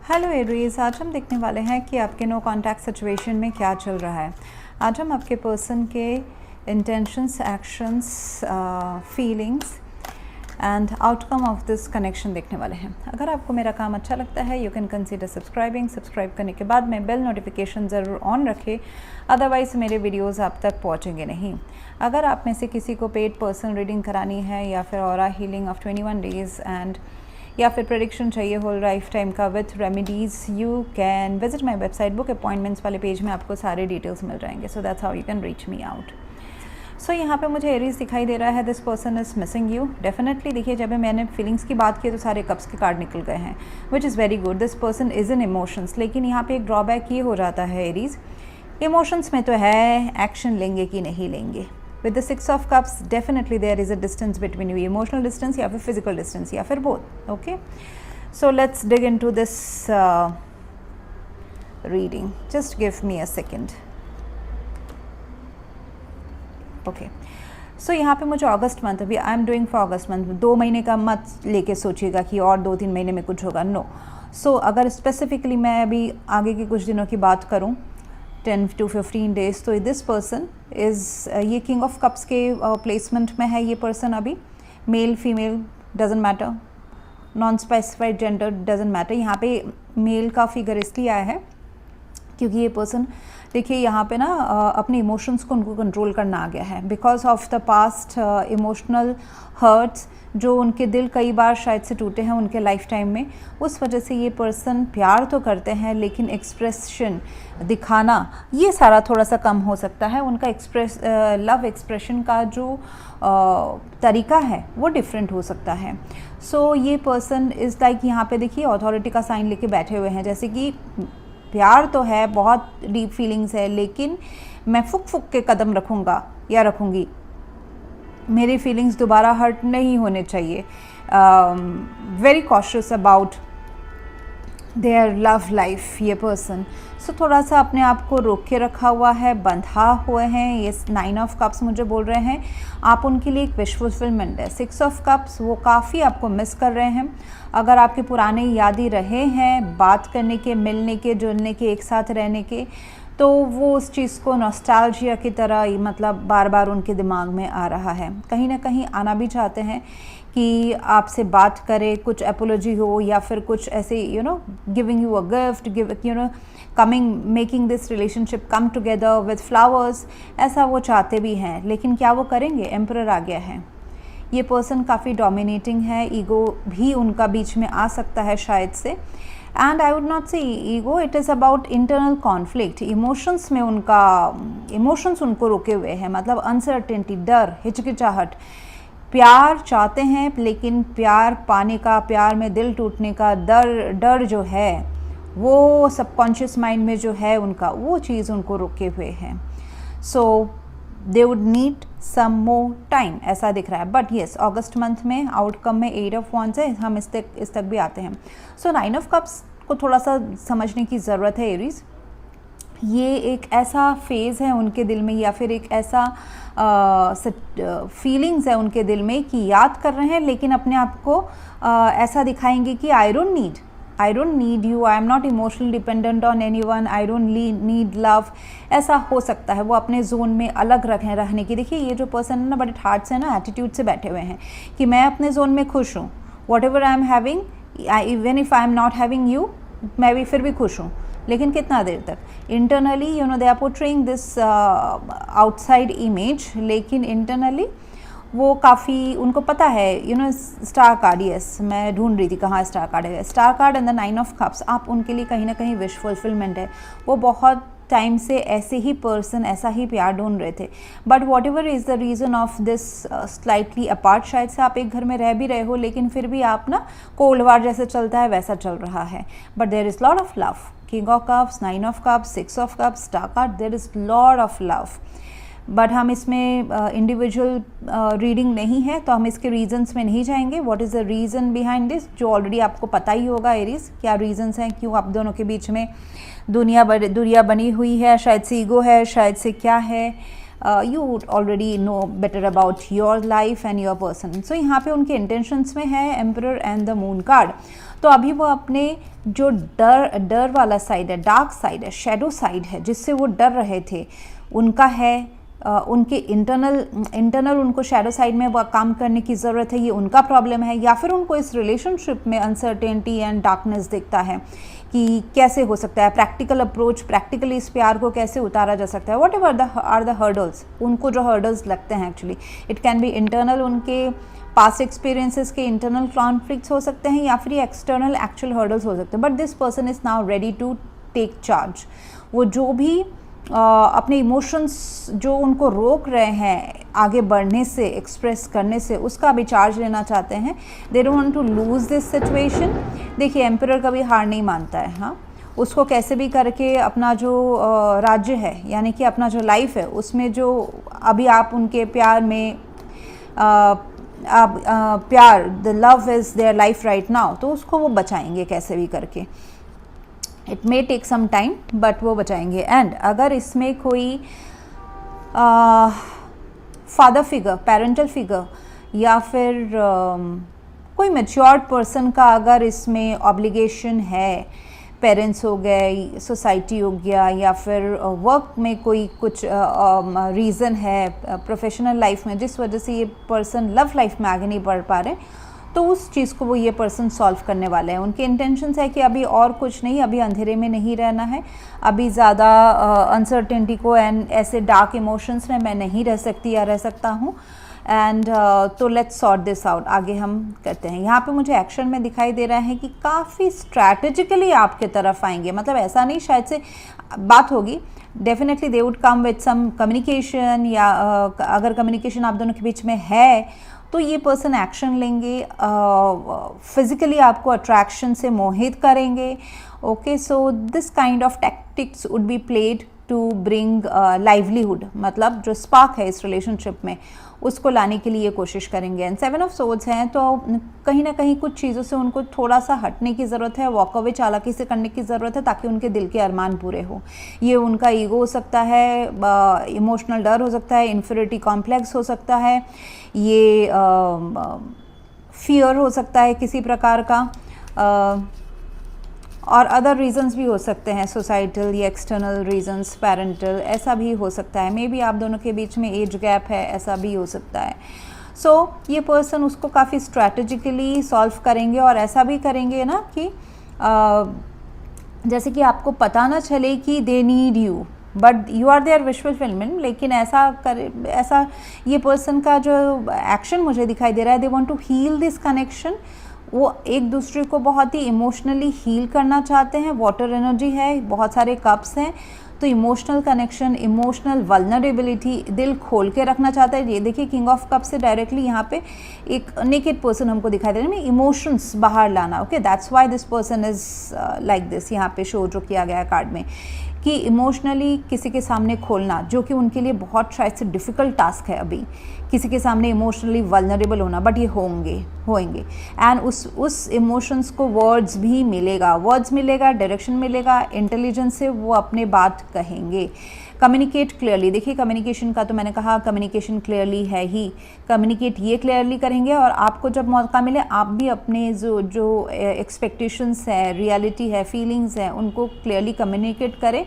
Hello Aries, आज हम देखने वाले हैं कि आपके नो कॉन्टैक्ट सिचुएशन में क्या चल रहा है। आज हम आपके पर्सन के intentions, actions, feelings and outcome of this connection देखने वाले हैं। अगर आपको मेरा काम अच्छा लगता है यू कैन कंसीडर सब्सक्राइब करने के बाद में बेल नोटिफिकेशन ज़रूर ऑन रखें, अदरवाइज़ मेरे वीडियोस आप तक पहुंचेंगे नहीं। अगर आप में से किसी को पेड पर्सनल रीडिंग करानी है या फिर aura healing of 21 days and या फिर प्रेडिक्शन चाहिए होल लाइफ टाइम का with remedies, you can visit my website. Book appointments वाले पेज में आपको सारे डिटेल्स मिल जाएंगे। So that's how you can reach me out. So यहाँ पे मुझे एरीज दिखाई दे रहा है, this person is missing you. Definitely देखिए, जब मैंने फीलिंग्स की बात की तो सारे कप्स के कार्ड निकल गए हैं, which is very good. This person is in emotions, लेकिन यहाँ पे एक ड्रॉबैक ये हो जाता है एरीज, इमोशंस में तो है, एक्शन लेंगे कि नहीं लेंगे। With the 6 of Cups, definitely there is a distance between you, emotional distance या फिर physical distance या फिर both. Okay, so let's dig into this reading. Just give me a second. Okay, so यहाँ पे मुझे अगस्त मंथ, अभी I am doing for August month, 2 महीने का मत लेके सोचिएगा कि और 2-3 महीने में कुछ होगा, नो। सो अगर स्पेसिफिकली मैं अभी आगे के कुछ दिनों की बात करूँ, 10 to 15 डेज़, तो दिस पर्सन इज़, ये किंग ऑफ कप्स के प्लेसमेंट में है। ये पर्सन अभी male female doesn't matter, non specified gender doesn't matter. यहाँ पे मेल का फिगर इसलिए आया है क्योंकि ये पर्सन, देखिए यहाँ पे ना अपने इमोशंस को उनको कंट्रोल करना आ गया है because of the past emotional hurts, जो उनके दिल कई बार शायद से टूटे हैं उनके लाइफ टाइम में। उस वजह से ये पर्सन प्यार तो करते हैं लेकिन एक्सप्रेशन दिखाना ये सारा थोड़ा सा कम हो सकता है। उनका लव एक्सप्रेशन का जो तरीका है वो डिफरेंट हो सकता है। सो ये पर्सन इज़ लाइक, यहाँ पे देखिए अथॉरिटी का साइन लेके बैठे हुए हैं, जैसे कि प्यार तो है, बहुत डीप फीलिंग्स है, लेकिन मैं फुक के कदम रखूँगा या रखूँगी, मेरी फीलिंग्स दोबारा हर्ट नहीं होने चाहिए। Very cautious about their love life ये पर्सन। सो थोड़ा सा अपने आप को रोक के रखा हुआ है, बंधा हुए हैं। ये 9 ऑफ कप्स मुझे बोल रहे हैं आप उनके लिए एक विश फुलफिलमेंट है। 6 ऑफ कप्स, वो काफ़ी आपको मिस कर रहे हैं। अगर आपके पुराने यादें रहे हैं बात करने के, मिलने के, जुलने के, एक साथ रहने के, तो वो उस चीज़ को नॉस्टैल्जिया की तरह मतलब बार बार उनके दिमाग में आ रहा है। कहीं ना कहीं आना भी चाहते हैं कि आपसे बात करें, कुछ एपोलॉजी हो या फिर कुछ ऐसे giving you a gift, coming, making this relationship come together with flowers, ऐसा वो चाहते भी हैं। लेकिन क्या वो करेंगे? एम्परर आ गया है। ये पर्सन काफ़ी डोमिनेटिंग है, ईगो भी उनका बीच में आ सकता है शायद से। एंड आई वुड नॉट से ego, it is about internal conflict. Emotions में इमोशंस उनको रुके हुए हैं, मतलब अनसर्टेनिटी, डर, हिचकिचाहट। प्यार चाहते हैं लेकिन प्यार पाने का, प्यार में दिल टूटने का डर जो है वो सबकॉन्शियस माइंड में जो है उनका, वो चीज़ उनको रुके हुए हैं। So they would need some more time, ऐसा दिख रहा है। बट येस, अगस्त मंथ में आउटकम में 8 ऑफ वॉन्ड्स है, हम इस तक भी आते हैं। सो 9 ऑफ कप्स को थोड़ा सा समझने की ज़रूरत है एरीज। ये एक ऐसा फेज़ है उनके दिल में या फिर एक ऐसा फीलिंग्स है उनके दिल में कि याद कर रहे हैं लेकिन अपने आप को ऐसा दिखाएंगे कि I don't need you, I am not emotionally dependent on anyone, I don't need love, ऐसा हो सकता है। वो अपने जोन में अलग रहने की, देखिए ये जो पर्सन है ना, बड़े हार्ट से ना, एटीट्यूड से बैठे हुए हैं कि मैं अपने जोन में खुश हूँ, what ever I am having, even if I am not having you, मैं भी फिर भी खुश हूँ। लेकिन कितना देर तक? Internally they are portraying this outside image, लेकिन इंटरनली वो काफ़ी, उनको पता है स्टार कार्ड, यस मैं ढूंढ रही थी कहाँ स्टार कार्ड है। Star card and the 9 of cups, आप उनके लिए कहीं ना कहीं विश फुलफिलमेंट है। वो बहुत टाइम से ऐसे ही पर्सन, ऐसा ही प्यार ढूंढ रहे थे। But what ever is the reason of this slightly apart, शायद से आप एक घर में रह भी रहे हो लेकिन फिर भी आप ना, कोल्ड वार जैसे चलता है वैसा चल रहा है। But there is lot of love. King of cups, 9 of cups, 6 of cups, star card, there is lot of love. But हम इसमें इंडिविजुअल रीडिंग नहीं है तो हम इसके रीजंस में नहीं जाएंगे। What is the reason behind this, जो ऑलरेडी आपको पता ही होगा एरीज, क्या रीजंस हैं, क्यों आप दोनों के बीच में दुनिया बनी हुई है, शायद से ईगो है, शायद से क्या है। you would already know better about your life and your person. So यहाँ पे उनके intentions में है Emperor and the Moon card. तो अभी वो अपने जो डर वाला साइड है, डार्क साइड है, शेडो साइड है, जिससे वो डर रहे थे, उनका है, उनके इंटरनल उनको शैडो साइड में वो काम करने की ज़रूरत है, ये उनका प्रॉब्लम है, या फिर उनको इस रिलेशनशिप में अनसर्टेनिटी एंड डार्कनेस दिखता है कि कैसे हो सकता है, प्रैक्टिकल अप्रोच, प्रैक्टिकली इस प्यार को कैसे उतारा जा सकता है, whatever are the hurdles, उनको जो हर्डल्स लगते हैं actually, it can be internal, उनके पास्ट एक्सपीरियंसेस के इंटरनल कॉन्फ्लिक्ट्स हो सकते हैं, या फिर ये एक्सटर्नल एक्चुअल हर्डल्स हो सकते हैं, but this person is now ready to take charge. वो जो भी अपने इमोशंस जो उनको रोक रहे हैं आगे बढ़ने से, एक्सप्रेस करने से, उसका भी चार्ज लेना चाहते हैं। They don't want to lose this situation. देखिए एम्परर कभी हार नहीं मानता है, हाँ, उसको कैसे भी करके अपना जो राज्य है, यानी कि अपना जो लाइफ है, उसमें जो अभी आप उनके प्यार में प्यार, the love is their life right now, तो उसको वो बचाएंगे कैसे भी करके। It may take some time but वो बचाएंगे। एंड अगर इसमें कोई फादर फिगर, पेरेंटल फिगर, या फिर कोई मैच्योर्ड पर्सन का अगर इसमें ऑब्लिगेशन है, पेरेंट्स हो गए, सोसाइटी हो गया, या फिर वर्क में कोई कुछ रीज़न है, प्रोफेशनल लाइफ में, जिस वजह से ये पर्सन लव लाइफ में आगे नहीं बढ़ पा रहे, तो उस चीज़ को वो ये पर्सन सॉल्व करने वाले हैं। उनके इंटेंशंस है कि अभी और कुछ नहीं, अभी अंधेरे में नहीं रहना है, अभी ज़्यादा अनसर्टेनिटी को एंड ऐसे डार्क इमोशंस में मैं नहीं रह सकती या रह सकता हूँ, एंड तो लेट्स सॉर्ट दिस आउट। आगे हम करते हैं। यहाँ पे मुझे एक्शन में दिखाई दे रहा है कि काफ़ी स्ट्रैटेजिकली आपके तरफ आएंगे, मतलब ऐसा नहीं शायद से बात होगी, definitely they would come with some communication, या अगर कम्युनिकेशन आप दोनों के बीच में है तो ये पर्सन एक्शन लेंगे, फिजिकली आपको अट्रैक्शन से मोहित करेंगे। Okay, so this kind of tactics would be played to bring livelihood, मतलब जो स्पार्क है इस रिलेशनशिप में उसको लाने के लिए ये कोशिश करेंगे। एंड 7 ऑफ सोर्ड्स हैं, तो कहीं ना कहीं कुछ चीज़ों से उनको थोड़ा सा हटने की ज़रूरत है, वॉक अवे चालाकी से करने की ज़रूरत है, ताकि उनके दिल के अरमान पूरे हो। ये उनका ईगो हो सकता है, इमोशनल डर हो सकता है, इन्फीरियरिटी कॉम्प्लेक्स हो सकता है, ये फियर हो सकता है किसी प्रकार का, और अदर रीजंस भी हो सकते हैं, सोसाइटल या एक्सटर्नल रीजंस, पेरेंटल, ऐसा भी हो सकता है। मे बी आप दोनों के बीच में एज गैप है, ऐसा भी हो सकता है। सो ये पर्सन उसको काफ़ी स्ट्रैटेजिकली सॉल्व करेंगे, और ऐसा भी करेंगे ना कि जैसे कि आपको पता ना चले कि they need you, but you are their wish fulfilment. लेकिन ऐसा ये पर्सन का जो एक्शन मुझे दिखाई दे रहा है, they want to heal this connection. वो एक दूसरे को बहुत ही इमोशनली हील करना चाहते हैं। वाटर एनर्जी है, बहुत सारे कप्स हैं, तो इमोशनल कनेक्शन, इमोशनल वल्नरेबिलिटी, दिल खोल के रखना चाहता है। ये देखिए किंग ऑफ कप से डायरेक्टली यहाँ पे एक नेकेड पर्सन हमको दिखाई दे रहा है, इमोशंस बाहर लाना। Okay, that's why this person is like this. यहाँ पे शो जो किया गया है कार्ड में कि इमोशनली किसी के सामने खोलना, जो कि उनके लिए बहुत शायद से डिफ़िकल्ट टास्क है अभी, किसी के सामने इमोशनली वल्नरेबल होना, बट ये होंगे। एंड उस इमोशंस को वर्ड्स भी मिलेगा, डायरेक्शन मिलेगा, इंटेलिजेंस से वो अपने बात कहेंगे। कम्युनिकेट क्लियरली, देखिए कम्युनिकेशन का तो मैंने कहा कम्युनिकेशन क्लियरली है ही, कम्युनिकेट ये क्लियरली करेंगे, और आपको जब मौका मिले आप भी अपने जो एक्सपेक्टेशंस है, रियलिटी है, फीलिंग्स हैं, उनको क्लियरली कम्युनिकेट करें।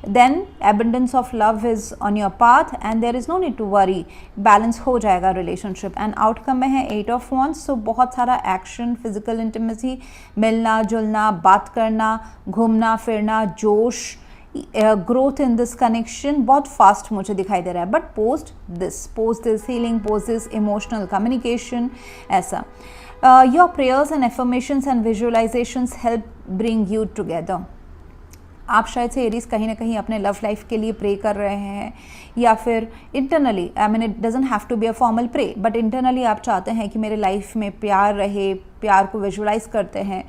Then abundance of love is on your path and there is no need to worry, balance हो जाएगा रिलेशनशिप। एंड आउटकम में है 8 ऑफ वॉन्ड्स, सो बहुत सारा एक्शन, फिजिकल इंटीमेसी, मिलना जुलना, बात करना, घूमना फिरना, जोश, ग्रोथ इन दिस कनेक्शन बहुत फास्ट मुझे दिखाई दे रहा है। But post this healing, post this emotional communication, ऐसा your prayers and affirmations and visualisations help bring you together. आप शायद से एरीज कहीं ना कहीं अपने लव लाइफ के लिए प्रे कर रहे हैं, या फिर internally, I mean it doesn't have to be a formal pray, but internally आप चाहते हैं कि मेरे लाइफ में प्यार रहे, प्यार को विजुअलाइज करते हैं,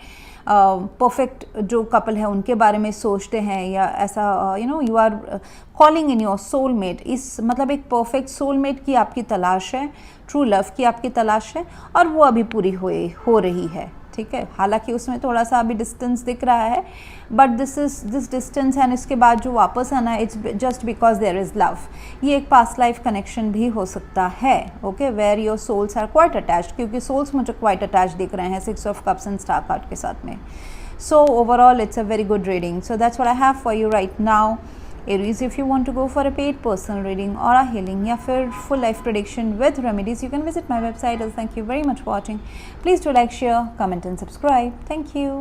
परफेक्ट जो कपल है उनके बारे में सोचते हैं, या ऐसा you are calling in your soulmate. इस मतलब एक परफेक्ट सोलमेट की आपकी तलाश है, ट्रू लव की आपकी तलाश है, और वो अभी पूरी हो रही है। ठीक है, हालांकि उसमें थोड़ा सा अभी डिस्टेंस दिख रहा है, बट दिस डिस्टेंस एंड इसके बाद जो वापस आना है, it's just because there is love. ये एक पास्ट लाइफ कनेक्शन भी हो सकता है, okay, where your souls are quite attached, क्योंकि सोल्स मुझे क्वाइट अटैच दिख रहे हैं 6 of cups and star card के साथ में। So overall it's a very good reading, so that's what I have for you right now. Aries, if you want to go for a paid personal reading or a healing या फिर full life prediction with remedies, you can visit my website. Thank you very much for watching. Please do like, share, comment and subscribe. Thank you.